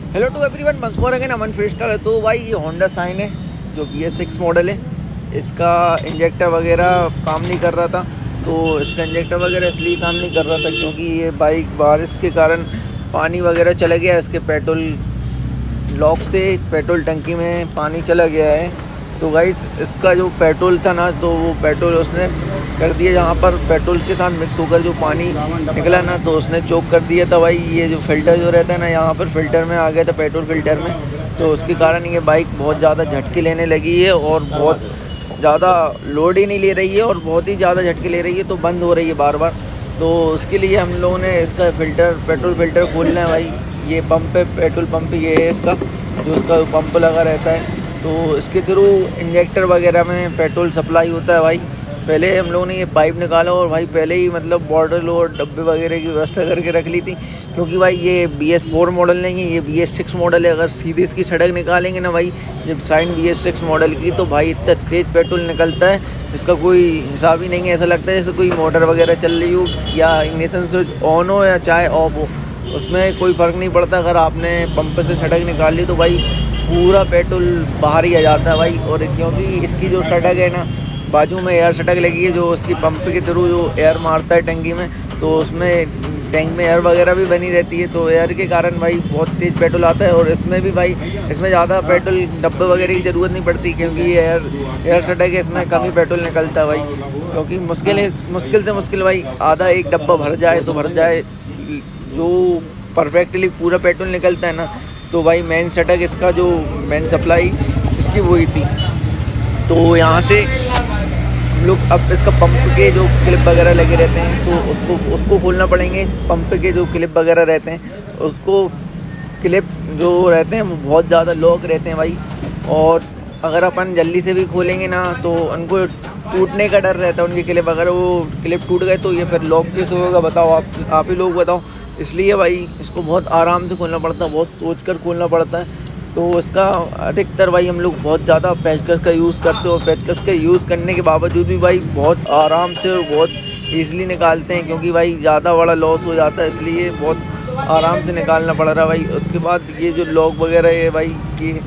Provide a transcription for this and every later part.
Hello to everyone, once more again Aman freestyle है। तो भाई ये होंडा साइन है जो BS6 मॉडल है। इसका इंजेक्टर वगैरह काम नहीं कर रहा था। तो इसका इंजेक्टर वगैरह इसलिए काम नहीं कर रहा था क्योंकि ये बाइक बारिश के कारण पानी वगैरह चला गया। इसके पेट्रोल लॉक से पेट्रोल टंकी में पानी चला गया है। तो गाइस इसका जो पेट्रोल था ना, तो वो पेट्रोल उसने कर दिया, जहाँ पर पेट्रोल के साथ मिक्स होकर जो पानी निकला ना, तो उसने चोक कर दिया था भाई। ये जो फ़िल्टर जो रहता है ना, यहाँ पर फ़िल्टर में आ गया था, पेट्रोल फ़िल्टर में। तो उसके कारण ये बाइक बहुत ज़्यादा झटके लेने लगी है और बहुत ज़्यादा लोड ही नहीं ले रही है और बहुत ही ज़्यादा झटके ले रही है, तो बंद हो रही है बार बार। तो उसके लिए हम लोगों ने इसका फ़िल्टर पेट्रोल फ़िल्टर खोलना है भाई। ये पंप है, पेट्रोल पंप ये है इसका, जो इसका पंप लगा रहता है। तो इसके थ्रू इंजेक्टर वगैरह में पेट्रोल सप्लाई होता है भाई। पहले हम लोगों ने ये पाइप निकाला और भाई पहले ही मतलब बॉटल और डब्बे वगैरह की व्यवस्था करके रख ली थी, क्योंकि भाई ये BS4 मॉडल नहीं है, ये BS6 मॉडल है। अगर सीधे इसकी सड़क निकालेंगे ना भाई, जब साइन BS6 मॉडल की, तो भाई इतना तेज़ पेट्रोल निकलता है, इसका कोई हिसाब ही नहीं है। ऐसा लगता है जैसे कोई मोटर वगैरह चल रही हो या इग्निशन स्विच ऑन हो या चाहे ऑफ हो, उसमें कोई फ़र्क नहीं पड़ता। अगर आपने पंप से सड़क निकाल ली तो भाई पूरा पेट्रोल बाहर ही आ जाता है भाई। और क्योंकि इसकी जो सड़क है ना, बाजू में एयर सड़क लगी है, जो उसकी पंप के थ्रू जो एयर मारता है टंकी में, तो उसमें टैंक में एयर वगैरह भी बनी रहती है। तो एयर के कारण भाई बहुत तेज़ पेट्रोल आता है। और इसमें भी भाई इसमें ज़्यादा पेट्रोल डब्बे वगैरह की ज़रूरत नहीं पड़ती, क्योंकि ये एयर सड़क है, इसमें कम ही पेट्रोल निकलता है भाई। क्योंकि मुश्किल से मुश्किल भाई आधा एक डब्बा भर जाए तो भर जाए, जो परफेक्टली पूरा पेट्रोल निकलता है ना। तो भाई मेन सड़क इसका जो मेन सप्लाई इसकी वही थी। तो यहाँ से लोग अब इसका पंप के जो क्लिप वगैरह लगे रहते हैं, तो उसको खोलना पड़ेंगे। पंप के जो क्लिप वगैरह रहते हैं, उसको क्लिप जो रहते हैं वो बहुत ज़्यादा लॉक रहते हैं भाई। और अगर अपन जल्दी से भी खोलेंगे ना, तो उनको टूटने का डर रहता है उनकी क्लिप। अगर वो क्लिप टूट गए तो ये फिर लॉक कैसे होगा, बताओ आप ही लोग बताओ। इसलिए भाई इसको बहुत आराम से खोलना पड़ता है, बहुत सोच कर खोलना पड़ता है। तो इसका अधिकतर भाई हम लोग बहुत ज़्यादा पेचकस का यूज़ करते हैं, और पेचकस का यूज़ करने के बावजूद भी भाई बहुत आराम से और बहुत ईज़िली निकालते हैं, क्योंकि भाई ज़्यादा बड़ा लॉस हो जाता है, इसलिए बहुत आराम से निकालना पड़ रहा है भाई। उसके बाद ये जो लॉक वगैरह है भाई, ये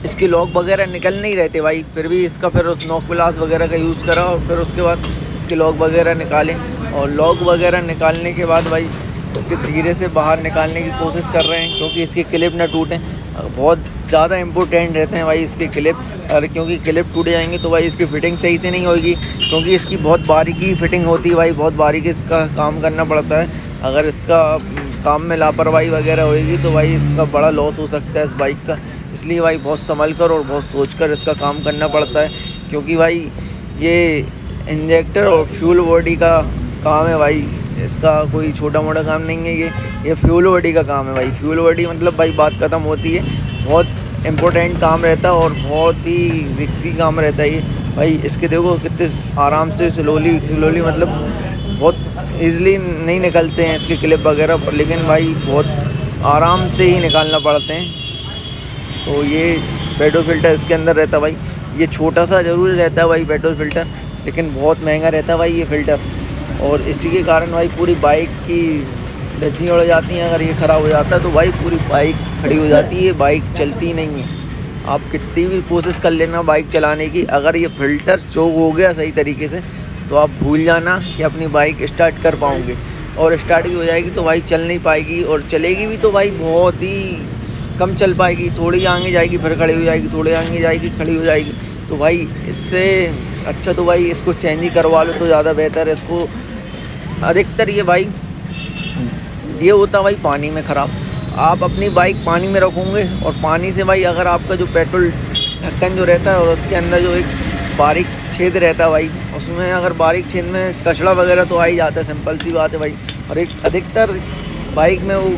इसके लॉक वगैरह निकल नहीं रहते भाई, फिर भी इसका फिर उस नॉक प्लास वगैरह का यूज़ करा और फिर उसके बाद इसके लॉक वगैरह निकालें। और लॉक वगैरह निकालने के बाद भाई इसके धीरे से बाहर निकालने की कोशिश कर रहे हैं, क्योंकि इसके क्लिप ना टूटें। बहुत ज़्यादा इम्पोर्टेंट रहते हैं भाई इसके क्लिप। और क्योंकि क्लिप टूट जाएंगे तो भाई इसकी फ़िटिंग सही से नहीं होगी, क्योंकि इसकी बहुत बारीकी फ़िटिंग होती है भाई, बहुत बारीकी इसका काम करना पड़ता है। अगर इसका काम में लापरवाही वगैरह होएगी तो भाई इसका बड़ा लॉस हो सकता है इस बाइक का। इसलिए भाई बहुत संभल कर और बहुत सोच कर इसका काम करना पड़ता है, क्योंकि भाई ये इंजेक्टर और फ्यूल बॉडी का काम है भाई। इसका कोई छोटा मोटा काम नहीं है, ये फ्यूल बॉडी का काम है भाई। फ्यूल बॉडी मतलब भाई बात ख़त्म होती है, बहुत इम्पोर्टेंट काम रहता है और बहुत ही रिस्की काम रहता है ये भाई। इसके देखो कितने आराम से स्लोली मतलब बहुत ईज़िली नहीं निकलते हैं इसके क्लिप वगैरह, लेकिन भाई बहुत आराम से ही निकालना पड़ते हैं। तो ये पेट्रोल फ़िल्टर इसके अंदर रहता है भाई। ये छोटा सा ज़रूर रहता है भाई पेट्रोल फ़िल्टर, लेकिन बहुत महंगा रहता है भाई ये फ़िल्टर। और इसी के कारण भाई पूरी बाइक की धज्जियाँ उड़ जाती हैं। अगर ये ख़राब हो जाता है तो भाई पूरी बाइक खड़ी हो जाती है, बाइक चलती नहीं है। आप कितनी भी कोशिश कर लेना बाइक चलाने की, अगर ये फ़िल्टर चोक हो गया सही तरीके से, तो आप भूल जाना कि अपनी बाइक स्टार्ट कर पाओगे। और स्टार्ट भी हो जाएगी तो भाई चल नहीं पाएगी, और चलेगी भी तो भाई बहुत ही कम चल पाएगी। थोड़ी आगे जाएगी फिर खड़ी हो जाएगी, थोड़ी आगे जाएगी खड़ी हो जाएगी। तो भाई इससे अच्छा तो भाई इसको चेंज ही करवा लो तो ज़्यादा बेहतर है। इसको अधिकतर ये भाई ये होता भाई पानी में ख़राब। आप अपनी बाइक पानी में रखोगे और पानी से भाई अगर आपका जो पेट्रोल ढक्कन जो रहता है और उसके अंदर जो एक बारीक छेद रहता है भाई, उसमें अगर बारीक छेद में कचड़ा वगैरह तो आ ही जाता है, सिंपल सी बात है भाई। और एक अधिकतर बाइक में वो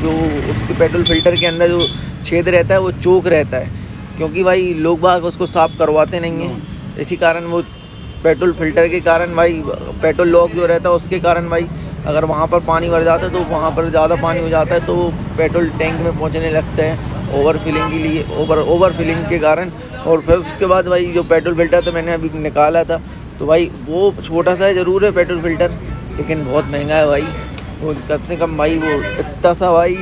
जो उसके पेट्रोल फ़िल्टर के अंदर जो छेद रहता है वो चोक रहता है, क्योंकि भाई लोग बाग उसको साफ़ करवाते नहीं हैं। इसी कारण वो पेट्रोल फ़िल्टर के कारण भाई पेट्रोल लॉक जो रहता है उसके कारण भाई अगर वहाँ पर पानी भर जाता है तो वहाँ पर ज़्यादा पानी हो जाता है, तो पेट्रोल टैंक में पहुँचने लगता है ओवर फिलिंग के लिए, ओवर फिलिंग के कारण। और फिर उसके बाद भाई जो पेट्रोल फ़िल्टर था मैंने अभी निकाला था, तो भाई वो छोटा सा ज़रूर है पेट्रोल फ़िल्टर, लेकिन बहुत महंगा है भाई। वो कम से कम भाई वो इतना सा भाई,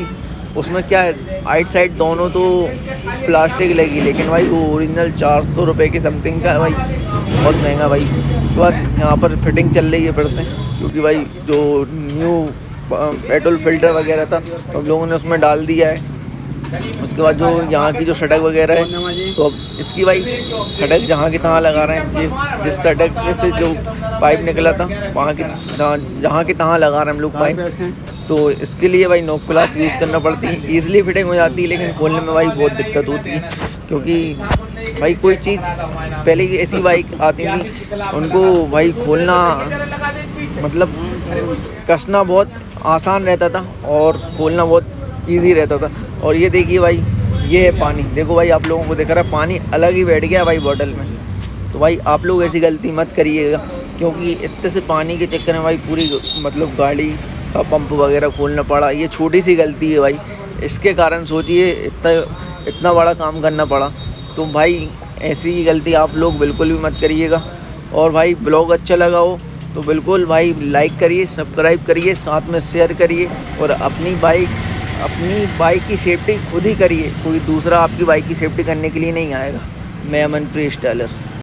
उसमें क्या है आइट साइड दोनों तो प्लास्टिक लगी, लेकिन भाई वो ओरिजिनल 400 रुपये के समथिंग का है भाई, बहुत महंगा भाई। उसके बाद यहाँ पर फिटिंग चल रही है फिर से, क्योंकि भाई जो न्यू पेट्रोल फिल्टर वगैरह था तो हम लोगों ने उसमें डाल दिया है। उसके बाद जो यहाँ की जो सड़क वगैरह है, तो अब इसकी भाई सड़क जहाँ की तहाँ लगा रहे हैं। जिस सड़क में से जो पाइप निकला था वहाँ की जहाँ की तहाँ लगा रहे हैं हम लोग पाइप। तो इसके लिए भाई नोक प्लास यूज़ करना पड़ती है, ईजिली फिटिंग हो जाती है, लेकिन खोलने में भाई बहुत दिक्कत होती है। क्योंकि भाई कोई चीज़ पहले की ऐसी बाइक आती थी, उनको भाई खोलना मतलब कसना बहुत आसान रहता था और खोलना बहुत ईजी रहता था। और ये देखिए भाई, ये है पानी, देखो भाई आप लोगों को दिख रहा है पानी अलग ही बैठ गया भाई बॉटल में। तो भाई आप लोग ऐसी गलती मत करिएगा, क्योंकि इतने से पानी के चक्कर में भाई पूरी मतलब गाड़ी का पंप वगैरह खोलना पड़ा। ये छोटी सी गलती है भाई, इसके कारण सोचिए इतना बड़ा काम करना पड़ा। तो भाई ऐसी गलती आप लोग बिल्कुल भी मत करिएगा। और भाई ब्लॉग अच्छा लगा हो तो बिल्कुल भाई लाइक करिए, सब्सक्राइब करिए, साथ में शेयर करिए। और अपनी बाइक की सेफ्टी खुद ही करिए, कोई दूसरा आपकी बाइक की सेफ्टी करने के लिए नहीं आएगा। मैं अमन फ्री स्टाइलर।